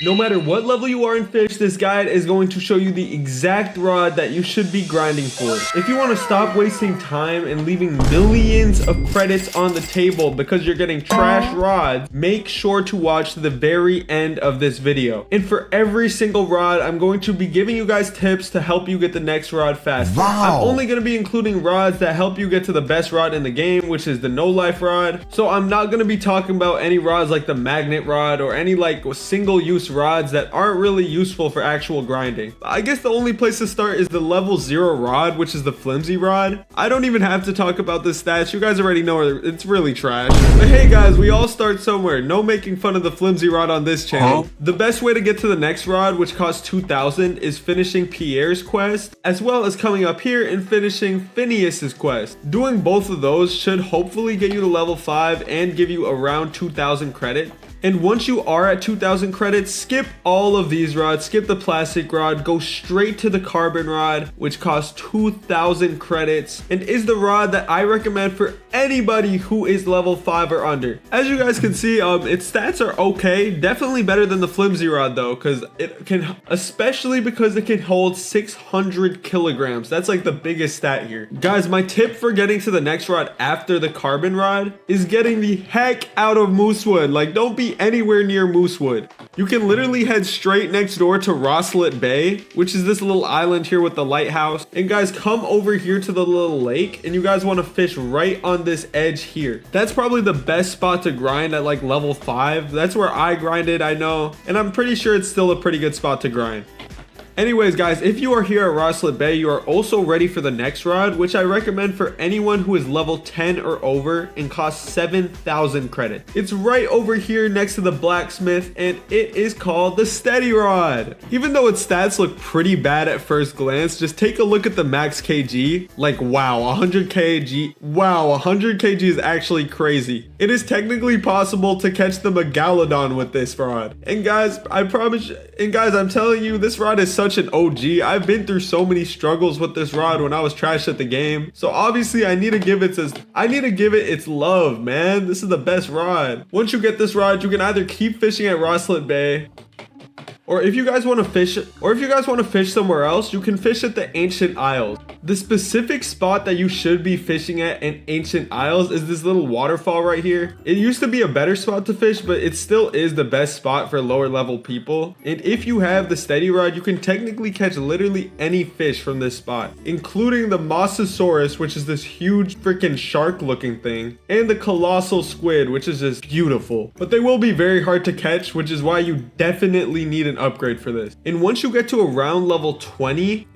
No matter what level you are in Fish, this guide is going to show you the exact rod that you should be grinding for. If you want to stop wasting time and leaving millions of credits on the table because you're getting trash rods, make sure to watch to the very end of this video. And for every single rod, I'm going to be giving you guys tips to help you get the next rod faster. Wow. I'm only going to be including rods that help you get to the best rod in the game, which is the no life rod. So I'm not going to be talking about any rods like the magnet rod or any like single use rods that aren't really useful for actual grinding. I guess the only place to start is the level 0 rod, which is the flimsy rod. I don't even have to talk about the stats. You guys already know it's really trash. But hey guys, we all start somewhere. No making fun of the flimsy rod on this channel. The best way to get to the next rod, which costs 2,000, is finishing Pierre's quest, as well as coming up here and finishing Phineas's quest. Doing both of those should hopefully get you to level 5 and give you around 2,000 credit. And once you are at 2,000 credits, skip all of these rods, skip the plastic rod, go straight to the carbon rod, which costs 2,000 credits and is the rod that I recommend for anybody who is level 5 or under. As you guys can see, its stats are okay, definitely better than the flimsy rod though, especially because it can hold 600 kilograms. That's like the biggest stat here. Guys, my tip for getting to the next rod after the carbon rod is getting the heck out of Moosewood. Like, don't be anywhere near Moosewood. You can literally head straight next door to Rosslet Bay, which is this little island here with the lighthouse. And guys, come over here to the little lake and you guys want to fish right on this edge here. That's probably the best spot to grind at like level 5. That's where I grinded, I know. And I'm pretty sure it's still a pretty good spot to grind. Anyways guys, if you are here at Rosslet Bay, you are also ready for the next rod, which I recommend for anyone who is level 10 or over and costs 7,000 credit. It's right over here next to the blacksmith and it is called the steady rod. Even though its stats look pretty bad at first glance, just take a look at the max kg. Like wow, 100 kg. Wow, 100 kg is actually crazy. It is technically possible to catch the megalodon with this rod. And guys, I'm telling you, this rod is such an OG. I've been through so many struggles with this rod when I was trash at the game. So obviously I need to give it its love, man. This is the best rod. Once you get this rod, you can either keep fishing at Rosslet Bay, or if you guys want to fish somewhere else, you can fish at the Ancient Isles. The specific spot that you should be fishing at in Ancient Isles is this little waterfall right here. It used to be a better spot to fish, but it still is the best spot for lower level people. And if you have the steady rod, you can technically catch literally any fish from this spot, including the Mosasaurus, which is this huge freaking shark looking thing, and the colossal squid, which is just beautiful. But they will be very hard to catch, which is why you definitely need an upgrade for this. And once you get to around level 20,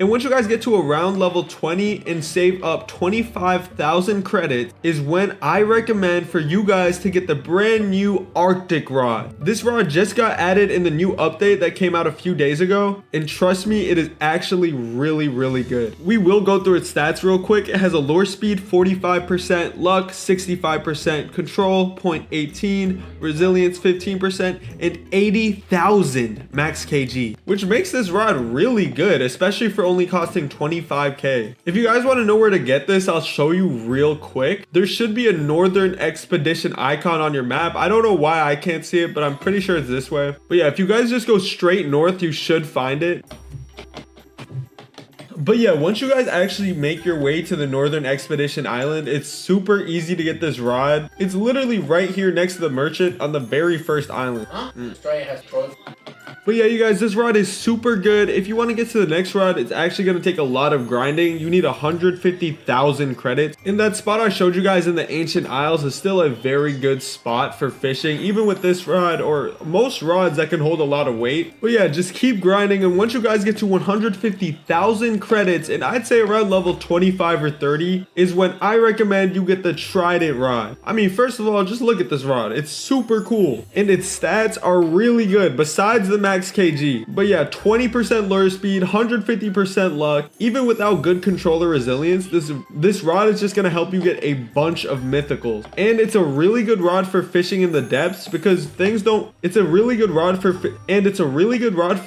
and save up 25,000 credits is when I recommend for you guys to get the brand new Arctic rod. This rod just got added in the new update that came out a few days ago, and trust me, it is actually really good. We will go through its stats real quick. It has a lure speed 45%, luck 65%, control 0.18, resilience 15%, and 80,000 max kg, which makes this rod really good, especially for only costing 25k. If you guys want to know where to get this, I'll show you real quick. There should be a Northern Expedition icon on your map. I don't know why I can't see it, but I'm pretty sure it's this way. But yeah, if you guys just go straight north, you should find it. But yeah, once you guys actually make your way to the Northern Expedition Island, it's super easy to get this rod. It's literally right here next to the merchant on the very first island. But yeah, you guys, this rod is super good. If you want to get to the next rod, it's actually going to take a lot of grinding. You need 150,000 credits. And that spot I showed you guys in the Ancient Isles is still a very good spot for fishing, even with this rod or most rods that can hold a lot of weight. But yeah, just keep grinding. And once you guys get to 150,000 credits, and I'd say around level 25 or 30 is when I recommend you get the Trident rod. I mean, first of all, just look at this rod. It's super cool. And its stats are really good besides the max kg. But yeah, 20% lure speed, 150% luck. Even without good controller resilience, this rod is just gonna help you get a bunch of mythicals. And it's a really good rod for fishing in the depths because it's a really good rod for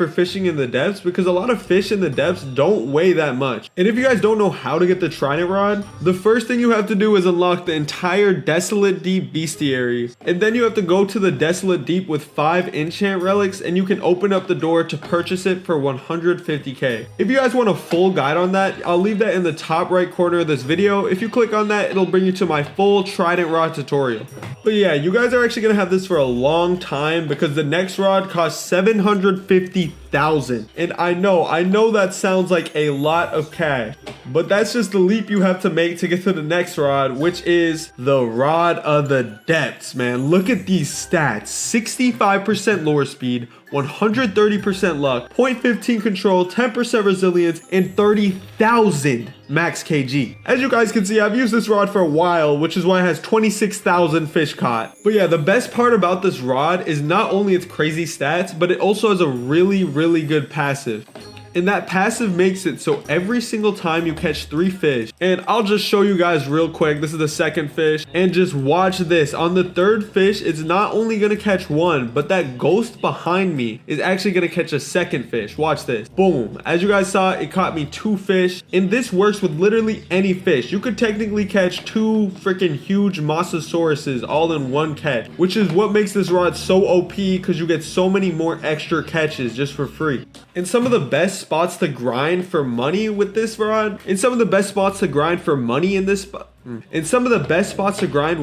fishing in the depths because a lot of fish in the depths don't weigh that much. And if you guys don't know how to get the Trident rod, the first thing you have to do is unlock the entire Desolate Deep bestiary. And then you have to go to the Desolate Deep with 5 enchant relics and you can open open up the door to purchase it for 150k. If you guys want a full guide on that, I'll leave that in the top right corner of this video. If you click on that, it'll bring you to my full trident rod tutorial. But yeah, you guys are actually gonna have this for a long time because the next rod costs 750,000. And I know that sounds like a lot of cash, but that's just the leap you have to make to get to the next rod, which is the Rod of the Depths, man. Look at these stats: 65% lure speed, 130% luck, 0.15 control, 10% resilience, and 30,000 max kg. As you guys can see, I've used this rod for a while, which is why it has 26,000 fish caught. But yeah, the best part about this rod is not only its crazy stats, but it also has a really good passive. And that passive makes it so every single time you catch 3 fish, and I'll just show you guys real quick, this is the second fish, and just watch this. On the third fish, it's not only gonna catch 1, but that ghost behind me is actually gonna catch a second fish. Watch this. Boom. As you guys saw, it caught me 2 fish, and this works with literally any fish. You could technically catch 2 freaking huge Mosasauruses all in one catch, which is what makes this rod so OP, because you get so many more extra catches just for free. And some of the best spots to grind for money with this rod, and some of the best spots to grind for money in this spot. And some of the best spots to grind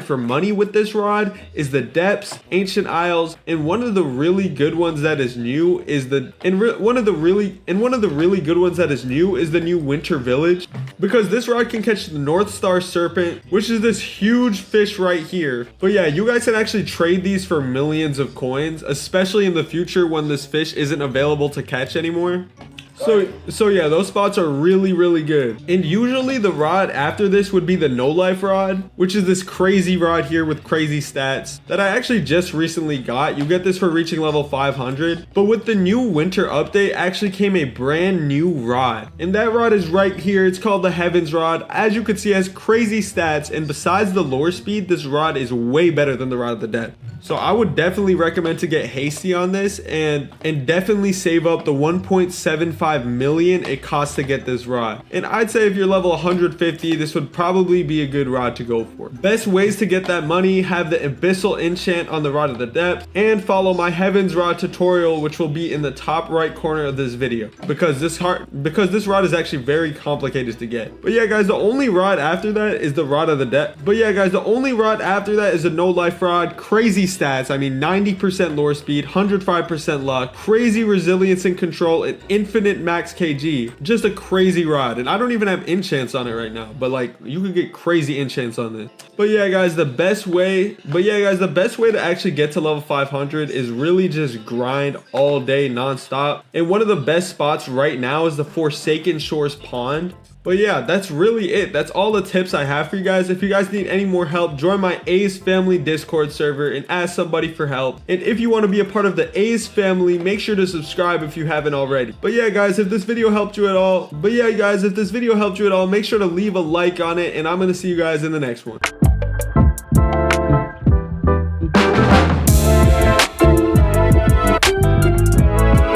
for money with this rod is the depths, ancient isles, and one of the really good ones that is new is the new winter village, because this rod can catch the North Star serpent, which is this huge fish right here. But yeah, you guys can actually trade these for millions of coins, especially in the future when this fish isn't available to catch anymore. So yeah, those spots are really good. And usually the rod after this would be the no life rod, which is this crazy rod here with crazy stats that I actually just recently got. You get this for reaching level 500. But with the new winter update actually came a brand new rod, and that rod is right here. It's called the Heavens rod. As you can see, it has crazy stats, and besides the lure speed, this rod is way better than the Rod of the Depths. So I would definitely recommend to get hasty on this and definitely save up the 1.75 million it costs to get this rod. And I'd say if you're level 150, this would probably be a good rod to go for. Best ways to get that money: have the Abyssal enchant on the Rod of the Depths, and follow my Heavens rod tutorial, which will be in the top right corner of this video, because this rod is actually very complicated to get. But yeah guys, the only rod after that is the Rod of the Depths. But yeah guys, the only rod after that is a no life rod. Crazy stats. I mean, 90% lure speed, 105% luck, crazy resilience and control, and infinite max kg. Just a crazy rod. And I don't even have enchants on it right now, but like, you could get crazy enchants on this. But yeah guys, the best way to actually get to level 500 is really just grind all day non-stop. And one of the best spots right now is the Forsaken Shores pond. But yeah, that's really it. That's all the tips I have for you guys. If you guys need any more help, join my A's Family Discord server and ask somebody for help. And if you want to be a part of the A's family, make sure to subscribe if you haven't already. But yeah guys, if this video helped you at all, make sure to leave a like on it, and I'm going to see you guys in the next one.